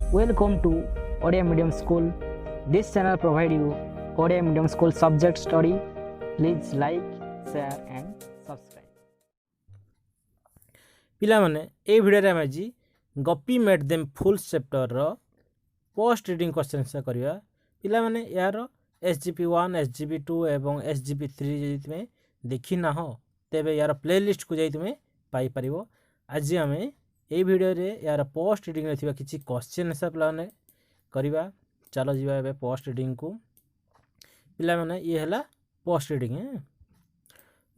Welcome to Odia Medium School. This channel provides you Odia Medium School subject study. Please like, share and subscribe. ପିଲାମାନେ ଏଇ ଭିଡ଼ିଓରେ ଆମେ ଆଜି ଗପି ମେଟ୍ them ଫୁଲ୍ ଚେପ୍ଟରର post reading question answer କରିବା। ପିଲାମାନେ ଏହାର SGP1, SGP2 ଏବଂ SGP3 ଯଦି ତୁମେ ଦେଖିନାହ ତେବେ ଏହାର ପ୍ଲେଲିଷ୍ଟକୁ ଯାଇ ତୁମେ ପାଇପାରିବ। ଆଜି ଆମେ এই ভিডিওରେ ଏହାର ପୋଷ୍ଟ ରିଡ଼ିଂରେ ଥିବା କିଛି କ୍ୱେଶ୍ଚନ୍ ଆନ୍ସର୍ ପିଲାମାନେ କରିବା। ଚାଲ ଯିବା ଏବେ ପୋଷ୍ଟ ରିଡ଼ିଂକୁ। ପିଲାମାନେ ଇଏ ହେଲା ପୋଷ୍ଟ ରିଡ଼ିଂ।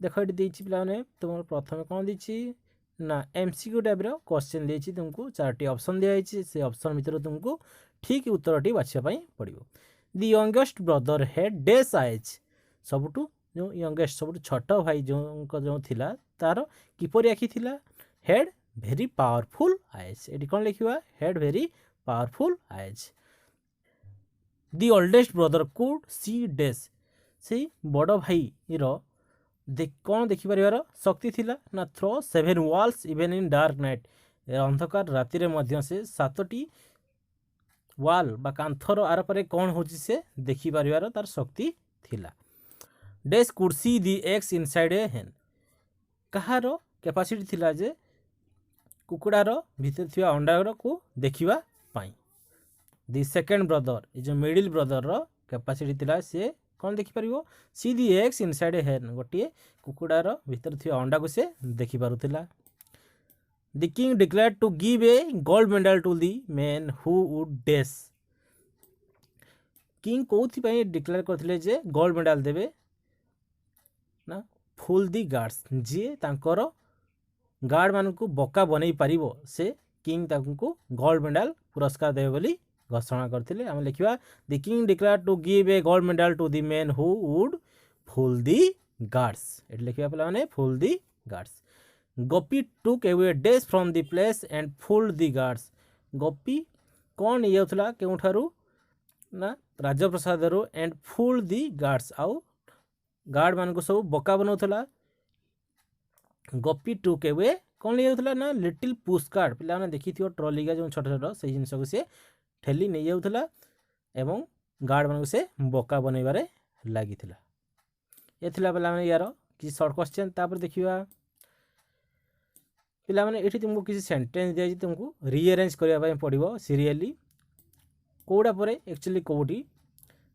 ଦେଖ ଏଠି ଦେଇଛି ପିଲାମାନେ ତୁମର ପ୍ରଥମେ କ'ଣ ଦେଇଛି ନା MCQ ଟାଇପ୍ର କ୍ୱେଶ୍ଚନ୍ ଦେଇଛି। ତୁମକୁ 4ଟି ଅପସନ୍ ଦିଆଯାଇଛି। ସେ ଅପସନ୍ ଭିତରୁ ତୁମକୁ ଠିକ୍ ଉତ୍ତରଟି ବାଛିବା ପାଇଁ ପଡ଼ିବ। ଦି ୟଙ୍ଗେଷ୍ଟ ବ୍ରଦର ହେଡ୍ ଡେସ୍ ଆଇଜ୍। ସବୁଠୁ ଯେଉଁ ୟଙ୍ଗେଷ୍ଟ ସବୁଠୁ ଛୋଟ ଭାଇ ଯେଉଁ ଥିଲା ତାର କିପରି ଆଖି ଥିଲା? Had very powerful eyes. ଏଠି କ'ଣ ଲେଖିବା? Had very powerful eyes. The oldest brother could see this. ସେଇ ବଡ଼ ଭାଇର କ'ଣ ଦେଖିପାରିବାର ଶକ୍ତି ଥିଲା ନା through 7 walls even in dark night. ଅନ୍ଧକାର ରାତିରେ ମଧ୍ୟ ସେ 7ଟି ୱାଲ୍ ବା କାନ୍ଥର ଆରପାରେ କ'ଣ ହେଉଛି ସେ ଦେଖିପାରିବାର ତାର ଶକ୍ତି ଥିଲା। This could see the eggs inside a hen. କାହାର କାପାସିଟି ଥିଲା ଯେ କୁକୁଡ଼ାର ଭିତରେ ଥିବା ଅଣ୍ଡାକୁ ଦେଖିବା ପାଇଁ। ଦି ସେକେଣ୍ଡ ବ୍ରଦର ଏ ଯେଉଁ ମିଡ଼ିଲ୍ ବ୍ରଦରର କାପାସିଟି ଥିଲା ସେ କ'ଣ ଦେଖିପାରିବ? See the eggs inside a hen. ଗୋଟିଏ କୁକୁଡ଼ାର ଭିତରେ ଥିବା ଅଣ୍ଡାକୁ ସେ ଦେଖିପାରୁଥିଲା। The king declared to give a gold medal to the main who would this. King କେଉଁଥିପାଇଁ ଡିକ୍ଲେୟାର କରିଥିଲେ ଯେ ଗୋଲ୍ଡ ମେଡାଲ ଦେବେ? ନା ଫୁଲ୍ ଦି ଗାର୍ଡସ୍। ଯିଏ ତାଙ୍କର ଗାର୍ଡ଼ମାନଙ୍କୁ ବୋକା ବନେଇ ପାରିବ ସେ କିଙ୍ଗ ତାଙ୍କୁ ଗୋଲ୍ଡ ମେଡାଲ ପୁରସ୍କାର ଦେବେ ବୋଲି ଘୋଷଣା କରିଥିଲେ। ଆମେ ଲେଖିବା the king declared to give a gold medal to the main who would fool the guards. ଏଠି ଲେଖିବା ପିଲାମାନେ fool the guards. Gopi took away this from the place and fooled the guards. Gopi କ'ଣ ନେଇଯାଉଥିଲା କେଉଁଠାରୁ? ନା ରାଜପ୍ରସାଦରୁ ଆଣ୍ଡ ଫୁଲ୍ଡ ଦି ଗାର୍ଡସ୍। ଆଉ ଗାର୍ଡ଼ମାନଙ୍କୁ ସବୁ ବୋକା ବନାଉଥିଲା। ଗୋପୀ ଟୁକ୍ ଏୱେ କ'ଣ ନେଇଯାଉଥିଲା ନା ଲିଟିଲ୍ ପୁସ୍ କାର୍ଡ଼। ପିଲାମାନେ ଦେଖିଥିବ ଟ୍ରଲିକା ଯେଉଁ ଛୋଟ ଛୋଟ ସେଇ ଜିନିଷକୁ ସେ ଠେଲି ନେଇଯାଉଥିଲା ଏବଂ ଗାର୍ଡ଼ମାନଙ୍କୁ ସେ ବୋକା ବନେଇବାରେ ଲାଗିଥିଲା। ଏ ଥିଲା ପିଲାମାନେ ୟାର କିଛି ସର୍ଟ କ୍ୱେଶ୍ଚନ୍। ତାପରେ ଦେଖିବା ପିଲାମାନେ ଏଠି ତୁମକୁ କିଛି ସେଣ୍ଟେନ୍ସ ଦିଆଯାଇଛି। ତୁମକୁ ରିଆରେଞ୍ଜ କରିବା ପାଇଁ ପଡ଼ିବ ସିରିଏଲି କେଉଁଟା ପରେ ଆକ୍ଚୁଆଲି କେଉଁଠି।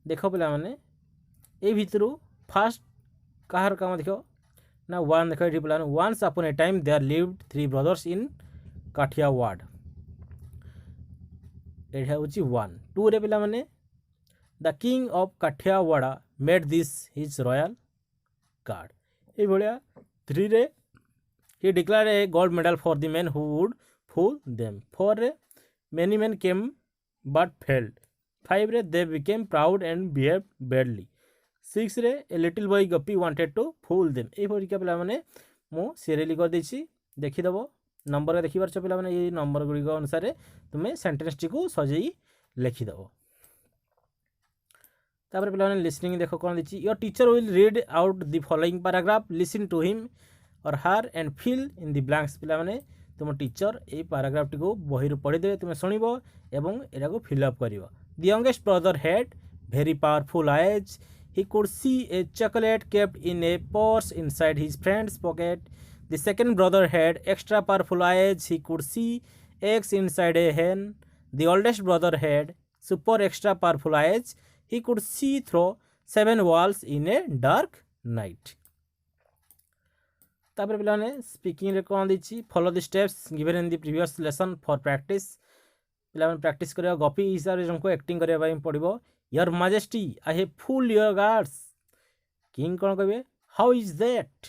ଦେଖ ପିଲାମାନେ ଏଇ ଭିତରୁ ଫାର୍ଷ୍ଟ କାହାର କାମ ଦେଖ ନା ୱାନ୍। ଦେଖ ଏଠି ପିଲାମାନେ once upon a time there lived 3 brothers in Kathiawar. ଏଇଟା ହେଉଛି 1। 2ରେ ପିଲାମାନେ the king of Kathiawar made this his royal guard. ଏଇଭଳିଆ 3ରେ he declared a gold medal for the main who would fool them. 4ରେ many men came but failed. 5ରେ they became proud and behave badly. 6ରେ a little boy Gopi wanted to fool them. ଏଇଭଳିକା ପିଲାମାନେ ମୁଁ ସିରିଏଲି କରିଦେଇଛି। ଦେଖିଦେବ number ଦେଖିପାରୁଛ ପିଲାମାନେ। ଏଇ number ଗୁଡ଼ିକ ଅନୁସାରେ ତୁମେ ସେଣ୍ଟେନ୍ସଟିକୁ ସଜେଇ ଲେଖିଦେବ। ତାପରେ ପିଲାମାନେ ଲିସନିଂ ଦେଖ କ'ଣ ଦେଇଛି। Your teacher will read out the following paragraph. Listen to him or her and fill in the blanks. ପିଲାମାନେ ତୁମ ଟିଚର ଏଇ ପାରାଗ୍ରାଫଟିକୁ ବହିରୁ ପଢ଼ିଦେବେ, ତୁମେ ଶୁଣିବ ଏବଂ ଏଟାକୁ ଫିଲ୍ଅପ୍ କରିବ। The youngest brother had very powerful eyes. He could see a chocolate kept in a purse inside his friend's pocket. The second brother had extra powerful eyes. He could see eggs inside a hen. The oldest brother had super extra powerful eyes. He could see through 7 walls in a dark night. तापर पिलाने speaking रे कोन दिछि follow the steps given in the previous lesson for practice. पिलाने practice करिया गपी हिसाब रे हमको एक्टिंग करिया ପାଇଁ पड़िबो। Your majesty I have fool your guards. King कोन कहबे हाउ इज दैट?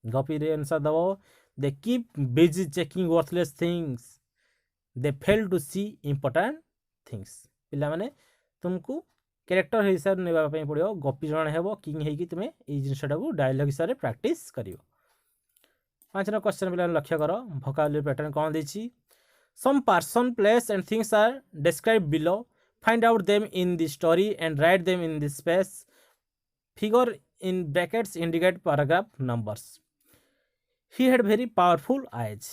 गपी रे आंसर दबो they keep busy checking worthless things. They fail to see important things. पिला माने तुमको कैरेक्टर हिसाब नेबा ପାଇଁ पड़िबो। गपी जण हेबो किंग हेकी तुमे ए जिंसटाको डायलॉग हिसाब रे प्रैक्टिस करियो। 5 नंबर क्वेश्चन पिला लक्ष्य करो। वोकाबुलरी पैटर्न कोन देछि? Some person place and things are described below. Find out them in the story and write them in the space. Figure in brackets indicate paragraph numbers. He had very powerful eyes.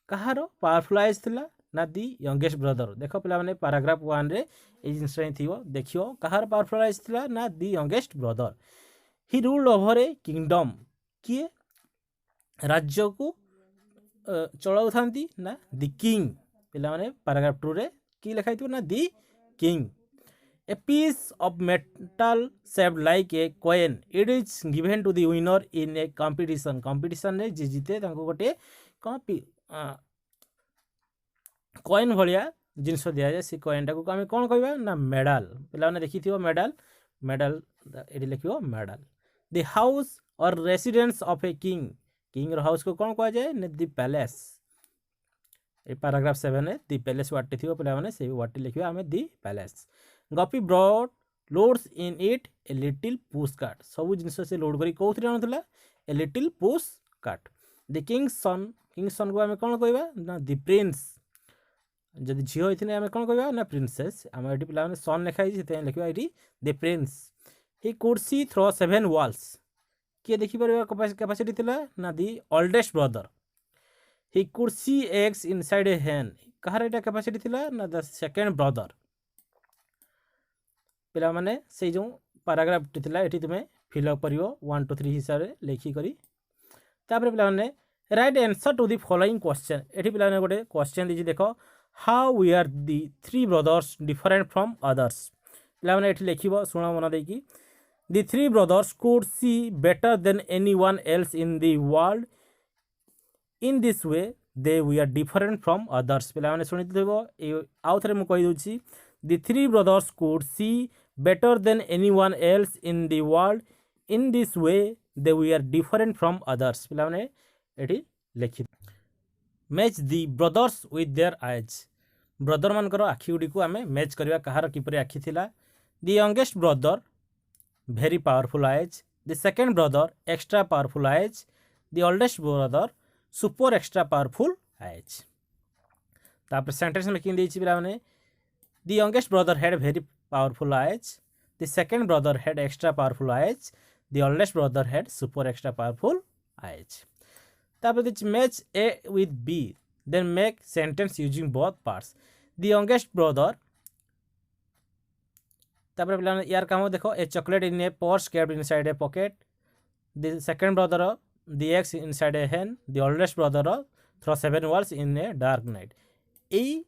କାହାର powerful eyes ଥିଲା? ना the youngest brother. देख पे paragraph 1 रे ये जिनस थी देख कहार powerful eyes थी ना the youngest brother. He ruled over a kingdom किए राज्य को चलाऊ था ना दी किंग। पे पैराग्राफ 2 रे कि लिखाई थी ना the king. A piece of metal shaped like a coin it is given to the winner in a competition. Competition रे जी जीते तांको गोटे कॉइन भाया जिनस दि जाए से कॉइन टाक आम कौन कह ना मेडाल। पे देखी थी मेडाल मेडाल ये लिख मेडाल। द हाउस और residence of a king king house को कौन कह जाए दी पैलेस। ये पैराग्राफ 7 है दी पैलेस वार्ड थी पे से वार्ड लिखा आम the palace. Gopi brought loads in it a little push cart. सब जिन से लोड करी कौन आणुला a little push cart. The king's son को आम कौन कह ना दी प्रिंस। जदि झील होती आम कौन कह ना प्रिंसेस। आम ये पे सन लिखाई लिखा ये the prince. He could see throw 7 walls किए देखिपर कैपेसिटी थी ना the oldest brother. He could see eggs inside a hen कहार यहाँ कैपेसिटी थी ना द सेकेंड ब्रदर। पिला माने से जो पैराग्राफ टी थी ये तुम्हें फिलअप कर 1 2 3 हिसाब से लिखिकी तापर पे write answer to the following question. ये पे गोटे क्वेश्चन दीजिए देख how were the 3 brothers different from others. पे ये लिख शुण मन देकी the 3 brothers could see better than anyone else in the world in this way they were different from others. पे शुणी आउ थे मुझे कहीदे the 3 brothers could see better than anyone else in the world in this way they were different from others. पे ये लिखि match the brothers with their eyes. Brother मानकर आखि गुड़ी को आम मैच करवा कहार किपरि आखि थिला। The youngest brother very powerful eyes. The second brother extra powerful eyes. The oldest brother super extra powerful eyes. तापर सेंटेंस मेकिंग देछि पिलाने the youngest brother had very powerful eyes. The second brother had extra powerful eyes. The oldest brother had super extra powerful eyes. तापर this match A with B then make sentence using both parts. The youngest brother तापर पे यार काम देखो ए chocolate in a purse kept inside a pocket. The second brother the eggs inside a hen. The oldest brother throw 7 walls in a dark night. यही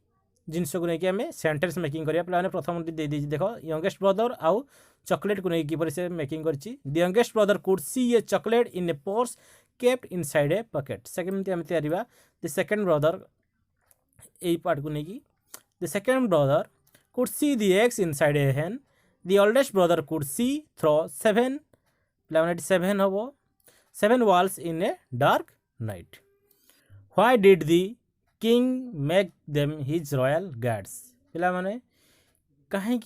जिनस को लेकिन आम सेंटेंस मेकिंग करिया पे प्रथम दे दी देख यंगेस्ट ब्रदर आउ चॉकलेट को लेकिन किपर से मेकिंग करछि। The youngest brother could see a chocolate in a purse kept inside a pocket. Second आम तैयारी द सेकेंड ब्रदर यही पार्ट को लेकिन the second brother could see the eggs inside a hen. The oldest brother could see throw 7 पे 7 हम 7 walls in a dark night. Why did the king make them his royal guards. पे कहीं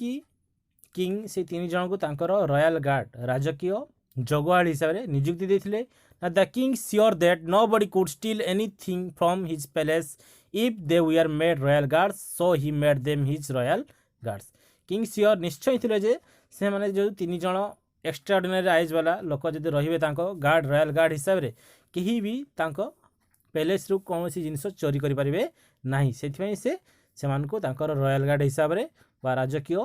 king से 3 जन को तांकर royal guard राजकीय जगुआल हिसाब से नियुक्ति देते। ना the king sure that nobody could steal anything from his palace if they were made royal guards so he made them his royal guards. King sure निश्चय थे जे से माने जो 3 जन एक्स्ट्राऑर्डिनरी आइज वाला लोक जब रही गार्ड रॉयल गार्ड हिसाब से कहीं भी पैलेस रु कौन सी जिनस चोरी करें ना से रॉयल गार्ड हिसाब से राजकीय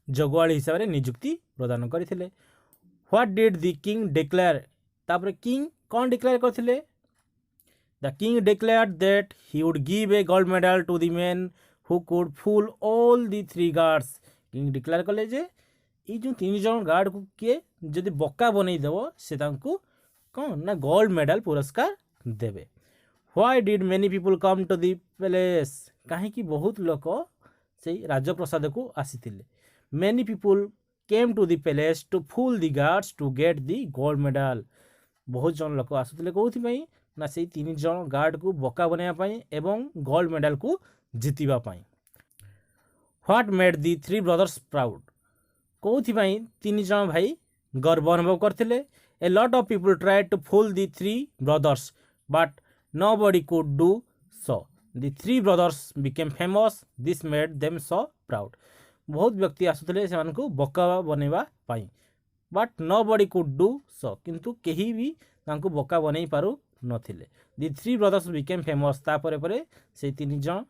जगुआल हिसाब से नियुक्ति प्रदान करते। What did the king declare. तापर किंग कौन डिक्लेयर करथिले। The king declared that he would give a gold medal to the man who could fool all the 3 guards. King declare कले जे ये जो 3 जन गार्ड को किए जदि बक्का बनई देव से कौन ना गोल्ड मेडल पुरस्कार देवे। Why did many people come to the palace. कहीं बहुत लोक से राजप्रसाद को आसीथिले। Many people came to the palace to fool the guards to get the gold medal. बहुत जन लोक आसुले कौन ना से 3 जन गार्ड को बका बनवाई एवं गोल्ड मेडल को जितवाई। What made the 3 brothers proud. कौन 3 जन भाई गर्व अनुभव करते। A lot of people tried to fool the 3 brothers but nobody could do so. The 3 brothers became famous. This made them so proud. बहुत व्यक्ति आसुले से बका बनवा but nobody could do so. किंतु कहीं भी बका बन पारू नथिले दि थ्री ब्रदर्स बिकेम फेमस तापर पर से तीन जन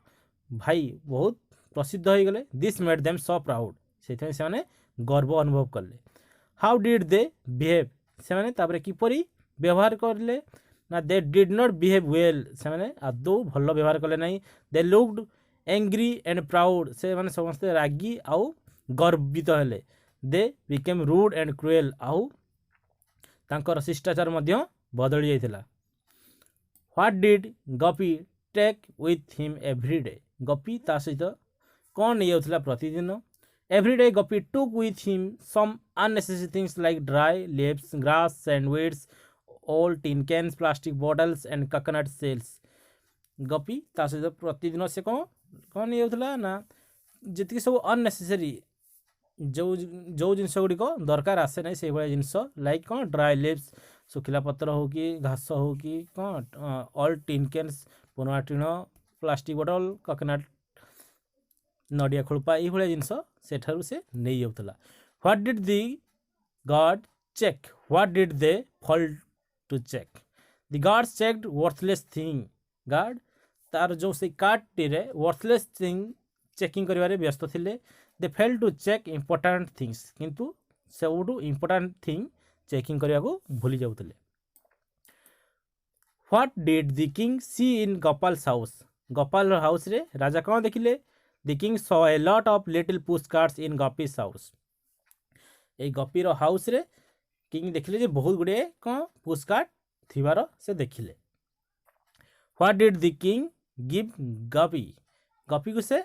भाई बहुत प्रसिद्ध हो गले this made them so proud से माने गर्व अनुभव कले हाउ डिड दे बिहेव से माने तापर किपरि व्यवहार करले ना they did not behave well से माने आदौ भल व्यवहार कले नहीं they looked angry and proud से माने समस्त रागी आउ गर्वित हेले they became rude and cruel आउ तांकर शिष्टाचार मध्य बदली जाइथिला what did Gopi take with him everyday गपी ता सहित कौन नहीं जाउथिला प्रतिदिन everyday Gopi took with him some unnecessary things like dry leaves grass sandwich old tin cans plastic bottles and coconut sales गपी ता सहित प्रतिदिन से कौन नहीं जाउथिला ना जेतिक सब अननेसेसरी जो जो जिनस गुड़िक दरकार आसे ना से भाया जिनस लाइक कौन ड्राई लिव्स सुखिला पत्र हो कि घास हो कि कौन ऑल टिन कैन्स पुनः टीण प्लास्टिक बोतल कोकोनट नड़िया खोलपा ये भाया जिनस सेठारु से नहीं जाउथला what did the guard check what did they fall to check the guards checked worthless thing guard तार जो से कार्ड रे वर्थलेस थिंग चेकिंग करिवारे व्यस्त थिले they fail to check important things किंतु सबुठू इम्पोर्टाट थिंग चेकिंग करने को भूली जाउतले what did the king see in Gopal's house रे राजा कौन देखिले the king saw a lot of little push carts in Gopi's house ए गपीर हाउस रे किंग देखिले जे बहुत गुड़े कौन पुश कार्ड थिबार से देखिले what did the king give Gapi Gapi को से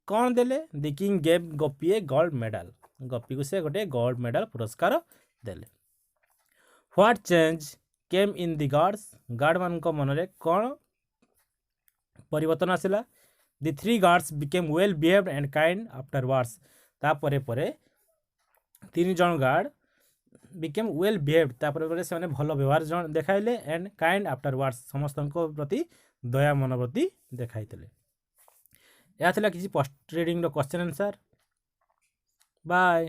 कौन देले the king gave Gapi a gold medal Gapi को से गोटे गोल्ड मेडल पुरस्कार देले what change came in the guard man मनरे कौन परिवर्तन आसला the three guards became well behaved and kind afterwards तापरे परे तीन जन गार्ड बिकेम वेल बिहेव्ड तापरे परे से भल व्यवहार जन देखाइले एंड काइंड आफ्टरवर्ड्स समस्त प्रति दया मनोवृत्ति देखाइले यह किसी post reading question answer by.